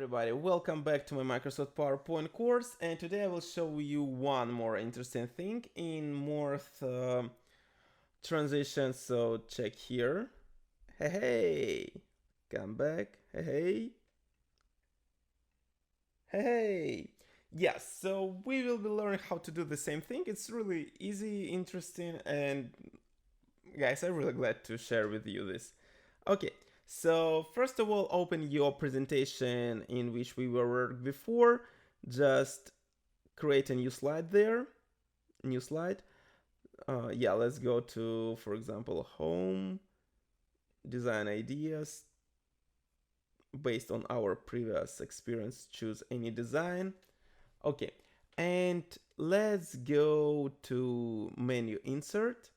everybody, welcome back to my Microsoft PowerPoint course, and today I will show you one more interesting thing in Morph transition. So check here. Hey, come back. Hey. Yes, so we will be learning how to do the same thing. It's really easy, interesting, and guys, I'm really glad to share with you this. Okay, so first of all, open your presentation in which we were working before. Just create a new slide there. New slide. Yeah, let's go to, for example, home, design ideas. Based on our previous experience, choose any design. Okay, and let's go to menu insert.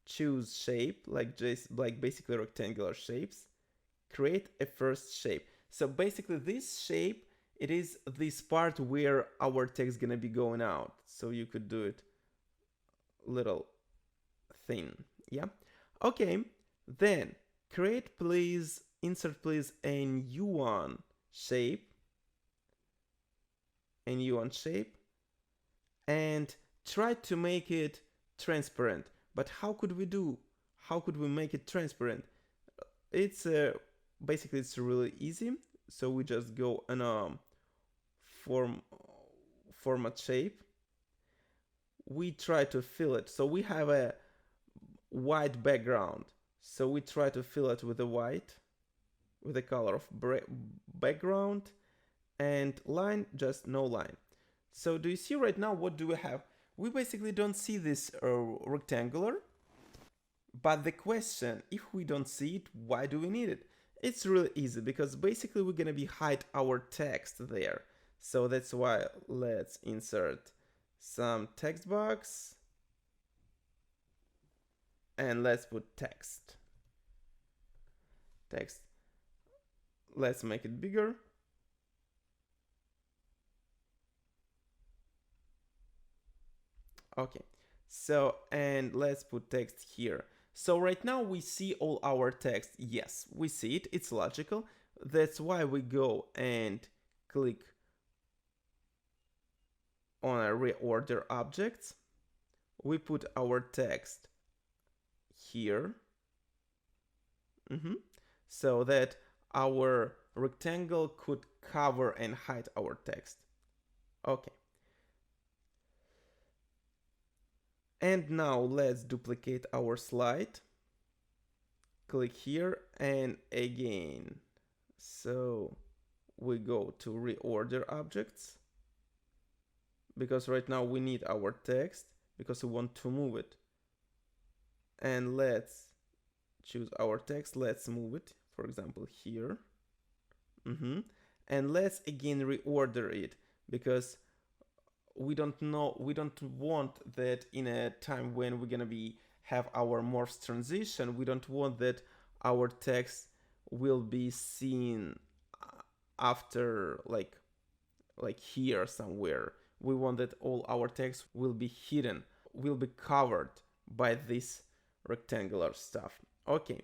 Choose shape, like basically rectangular shapes. Create a first shape. So basically this shape, it is this part where our text gonna be going out. So you could do it little thin, yeah? Okay, then create please, insert please a new one shape, and try to make it transparent. But how could we make it transparent? It's basically it's really easy. So we just go on format shape. We try to fill it. So we have a white background. So we try to fill it with the white, with the color of background, and line, just no line. So do you see right now what do we have? We basically don't see this rectangular, but the question, if we don't see it, why do we need it? It's really easy, because basically we're gonna be hide our text there. So that's why let's insert some text box and let's put text. Let's make it bigger. Okay, so and let's put text here. So right now we see all our text. Yes, we see it, it's logical. That's why we go and click on a reorder objects. We put our text here, so that our rectangle could cover and hide our text. Okay. And now let's duplicate our slide. Click here and again. So we go to reorder objects, because right now we need our text because we want to move it. And let's choose our text. Let's move it, for example, here. And let's again reorder it, because we don't want that in a time when we're gonna have our morphs transition. We don't want that our text will be seen after like here somewhere. We want that all our text will be hidden, will be covered by this rectangular stuff. Okay,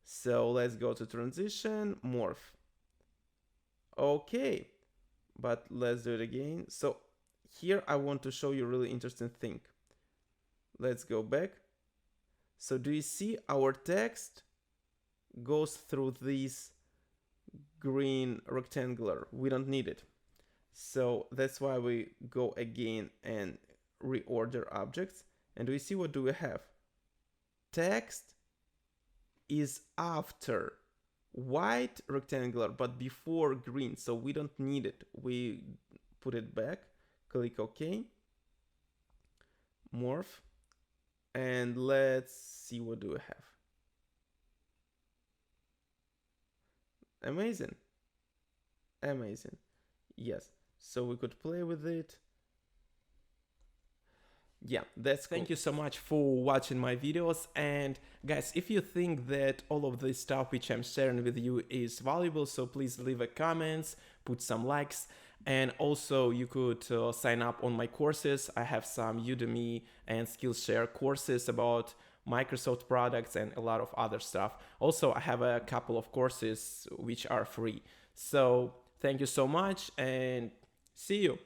so let's go to transition, morph. Okay, but let's do it again. So here I want to show you a really interesting thing. Let's go back. So do you see our text goes through this green rectangular? We don't need it. So that's why we go again and reorder objects. And do you see what do we have? Text is after white rectangular, but before green. So we don't need it. We put it back. Click OK, morph, and let's see what do we have. Amazing. Yes, so we could play with it. Yeah, that's cool. Thank you so much for watching my videos, and guys, if you think that all of this stuff which I'm sharing with you is valuable, so please leave a comments, put some likes. And also you could sign up on my courses. I have some Udemy and skillshare courses about Microsoft products and a lot of other stuff. Also, I have a couple of courses which are free. So Thank you so much and see you.